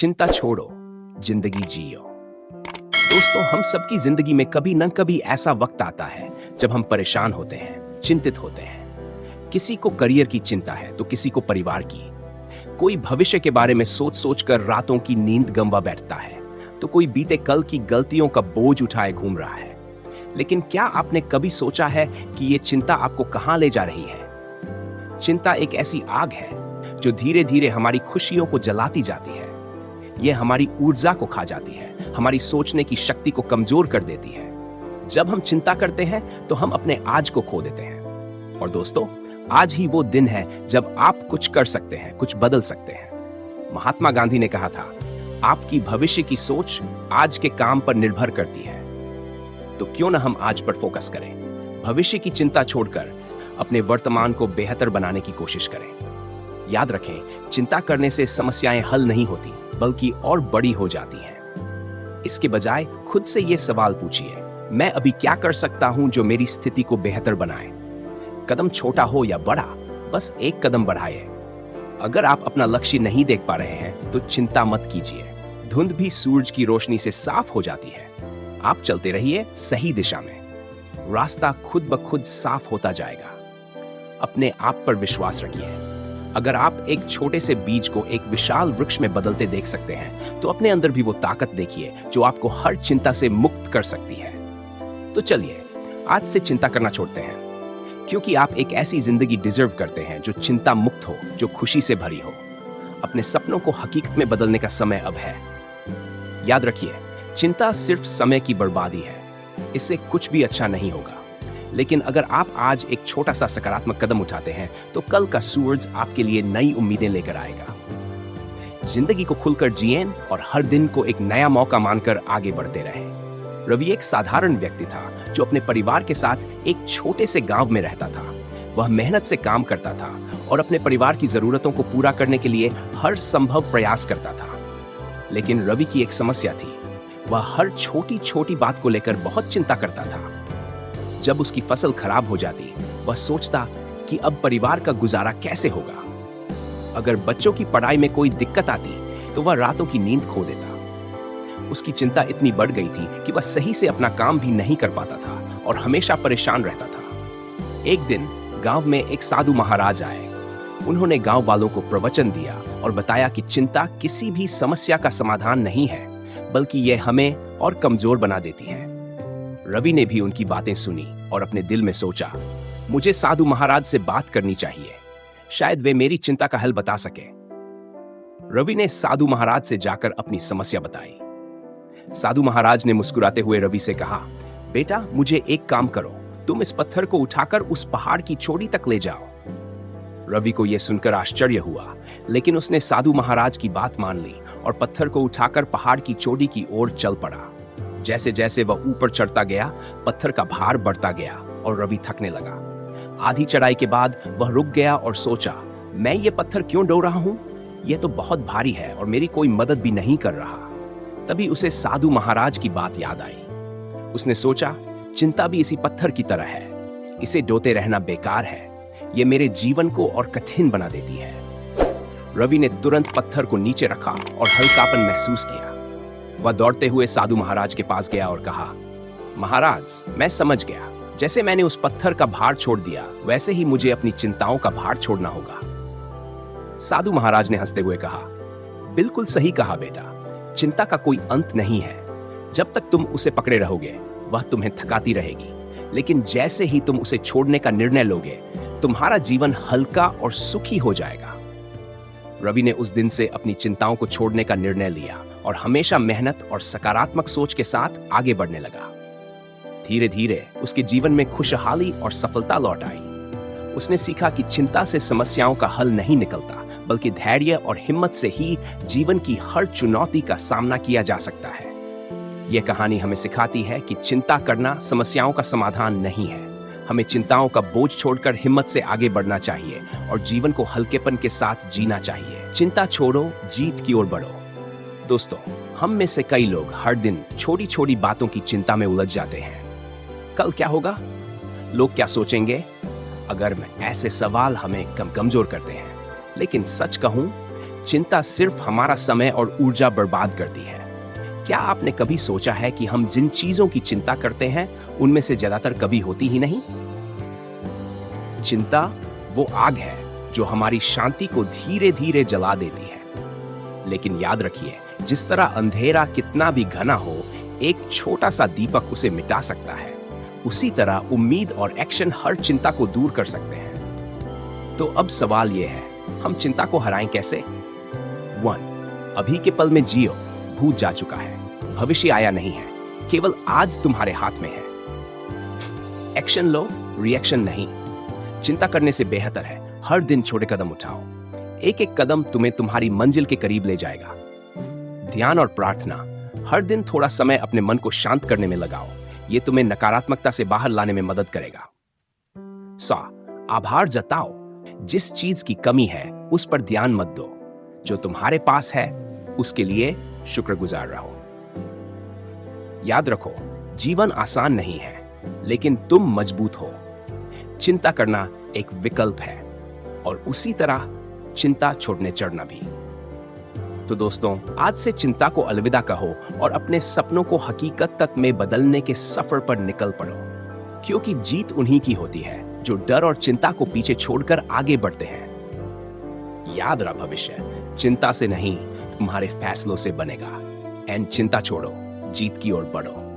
चिंता छोड़ो, जिंदगी जियो। दोस्तों, हम सबकी जिंदगी में कभी न कभी ऐसा वक्त आता है जब हम परेशान होते हैं, चिंतित होते हैं। किसी को करियर की चिंता है तो किसी को परिवार की। कोई भविष्य के बारे में सोच सोच कर रातों की नींद गंवा बैठता है तो कोई बीते कल की गलतियों का बोझ उठाए घूम रहा है। लेकिन क्या आपने कभी सोचा है कि ये चिंता आपको कहां ले जा रही है? चिंता एक ऐसी आग है जो धीरे धीरे हमारी खुशियों को जलाती जाती है। यह हमारी ऊर्जा को खा जाती है, हमारी सोचने की शक्ति को कमजोर कर देती है। जब हम चिंता करते हैं तो हम अपने आज को खो देते हैं। और दोस्तों, आज ही वो दिन है जब आप कुछ कर सकते हैं, कुछ बदल सकते हैं। महात्मा गांधी ने कहा था, आपकी भविष्य की सोच आज के काम पर निर्भर करती है। तो क्यों ना हम आज पर फोकस करें, भविष्य की चिंता छोड़कर अपने वर्तमान को बेहतर बनाने की कोशिश करें। याद रखें, चिंता करने से समस्याएं हल नहीं होती, बल्कि और बड़ी हो जाती हैं। इसके बजाय खुद से यह सवाल पूछिए, मैं अभी क्या कर सकता हूं जो मेरी स्थिति को बेहतर बनाए? कदम छोटा हो या बड़ा, बस एक कदम बढ़ाइए। अगर आप अपना लक्ष्य नहीं देख पा रहे हैं तो चिंता मत कीजिए। धुंध भी सूरज की रोशनी से साफ हो जाती है। आप चलते रहिए सही दिशा में, रास्ता खुद ब खुद साफ होता जाएगा। अपने आप पर विश्वास रखिए। अगर आप एक छोटे से बीज को एक विशाल वृक्ष में बदलते देख सकते हैं तो अपने अंदर भी वो ताकत देखिए जो आपको हर चिंता से मुक्त कर सकती है। तो चलिए आज से चिंता करना छोड़ते हैं, क्योंकि आप एक ऐसी जिंदगी डिजर्व करते हैं जो चिंता मुक्त हो, जो खुशी से भरी हो। अपने सपनों को हकीकत में बदलने का समय अब है। याद रखिए, चिंता सिर्फ समय की बर्बादी है, इससे कुछ भी अच्छा नहीं होगा। लेकिन अगर आप आज एक छोटा सा सकारात्मक कदम उठाते हैं तो कल का सूरज आपके लिए नई उम्मीदें लेकर आएगा। जिंदगी को खुलकर जिएं और हर दिन को एक नया मौका मानकर आगे बढ़ते रहें। रवि एक साधारण व्यक्ति था जो अपने परिवार के साथ एक छोटे से गांव में रहता था। वह मेहनत से काम करता था और अपने परिवार की जरूरतों को पूरा करने के लिए हर संभव प्रयास करता था। लेकिन रवि की एक समस्या थी, वह हर छोटी छोटी बात को लेकर बहुत चिंता करता था। जब उसकी फसल खराब हो जाती, वह सोचता कि अब परिवार का गुजारा कैसे होगा। अगर बच्चों की पढ़ाई में कोई दिक्कत आती तो वह रातों की नींद खो देता। उसकी चिंता इतनी बढ़ गई थी कि वह सही से अपना काम भी नहीं कर पाता था और हमेशा परेशान रहता था। एक दिन गांव में एक साधु महाराज आए। उन्होंने गांव वालों को प्रवचन दिया और बताया कि चिंता किसी भी समस्या का समाधान नहीं है, बल्कि यह हमें और कमजोर बना देती है। रवि ने भी उनकी बातें सुनी और अपने दिल में सोचा, मुझे साधु महाराज से बात करनी चाहिए, शायद वे मेरी चिंता का हल बता सके। रवि ने साधु महाराज से जाकर अपनी समस्या बताई। साधु महाराज ने मुस्कुराते हुए रवि से कहा, बेटा, मुझे एक काम करो, तुम इस पत्थर को उठाकर उस पहाड़ की चोटी तक ले जाओ। रवि को यह सुनकर आश्चर्य हुआ, लेकिन उसने साधु महाराज की बात मान ली और पत्थर को उठाकर पहाड़ की चोटी की ओर चल पड़ा। जैसे जैसे वह ऊपर चढ़ता गया, पत्थर का भार बढ़ता गया और रवि थकने लगा। आधी चढ़ाई के बाद वह रुक गया और सोचा, मैं ये पत्थर क्यों ढो रहा हूं? यह तो बहुत भारी है और मेरी कोई मदद भी नहीं कर रहा। तभी उसे साधु महाराज की बात याद आई। उसने सोचा, चिंता भी इसी पत्थर की तरह है, इसे ढोते रहना बेकार है, यह मेरे जीवन को और कठिन बना देती है। रवि ने तुरंत पत्थर को नीचे रखा और हल्कापन महसूस किया। वह दौड़ते हुए साधु महाराज के पास गया और कहा, महाराज, मैं समझ गया, जैसे मैंने उस पत्थर का भार छोड़ दिया, वैसे ही मुझे अपनी चिंताओं का भार छोड़ना होगा। साधु महाराज ने हंसते हुए कहा, बिल्कुल सही कहा बेटा, चिंता का कोई अंत नहीं है। जब तक तुम उसे पकड़े रहोगे, वह तुम्हें थकाती रहेगी, लेकिन जैसे ही तुम उसे छोड़ने का निर्णय लोगे, तुम्हारा जीवन हल्का और सुखी हो जाएगा। रवि ने उस दिन से अपनी चिंताओं को छोड़ने का निर्णय लिया और हमेशा मेहनत और सकारात्मक सोच के साथ आगे बढ़ने लगा। धीरे धीरे उसके जीवन में खुशहाली और सफलता लौट आई। उसने सीखा कि चिंता से समस्याओं का हल नहीं निकलता, बल्कि धैर्य और हिम्मत से ही जीवन की हर चुनौती का सामना किया जा सकता है। यह कहानी हमें सिखाती है कि चिंता करना समस्याओं का समाधान नहीं है। हमें चिंताओं का बोझ छोड़कर हिम्मत से आगे बढ़ना चाहिए और जीवन को हल्केपन के साथ जीना चाहिए। चिंता छोड़ो, जीत की ओर बढ़ो। दोस्तों, हम में से कई लोग हर दिन छोटी छोटी बातों की चिंता में उलझ जाते हैं। कल क्या होगा? लोग क्या सोचेंगे? अगर ऐसे सवाल हमें कमजोर करते हैं। लेकिन सच कहूं, चिंता सिर्फ हमारा समय और ऊर्जा बर्बाद करती है। क्या आपने कभी सोचा है कि हम जिन चीजों की चिंता करते हैं उनमें से ज्यादातर कभी होती ही नहीं? चिंता वो आग है जो हमारी शांति को धीरे धीरे जला देती है। लेकिन याद रखिए, जिस तरह अंधेरा कितना भी घना हो, एक छोटा सा दीपक उसे मिटा सकता है, उसी तरह उम्मीद और एक्शन हर चिंता को दूर कर सकते हैं। तो अब सवाल यह है, हम चिंता को हराएं कैसे? 1. अभी के पल में जियो। भूत जा चुका है, भविष्य आया नहीं है, केवल आज तुम्हारे हाथ में है। एक्शन लो, रिएक्शन नहीं। चिंता करने से बेहतर है हर दिन छोटे कदम उठाओ। एक एक कदम तुम्हें तुम्हारी मंजिल के करीब ले जाएगा। ध्यान और प्रार्थना। हर दिन थोड़ा समय अपने मन को शांत करने में लगाओ। ये तुम्हें नकारात्मकता से बाहर लाने में मदद करेगा। 100. आभार जताओ। जिस चीज की कमी है उस पर ध्यान मत दो, जो तुम्हारे पास है उसके लिए शुक्रगुजार रहो। याद रखो, जीवन आसान नहीं है, लेकिन तुम मजबूत हो। चिंता करना एक विकल्प है और उसी तरह चिंता छोड़ने चढ़ना भी। तो दोस्तों, आज से चिंता को अलविदा कहो और अपने सपनों को हकीकत तक में बदलने के सफर पर निकल पड़ो, क्योंकि जीत उन्हीं की होती है जो डर और चिंता को पीछे छोड़कर आगे बढ़ते हैं। याद रहा, भविष्य चिंता से नहीं, तुम्हारे फैसलों से बनेगा। एंड चिंता छोड़ो, जीत की ओर बढ़ो।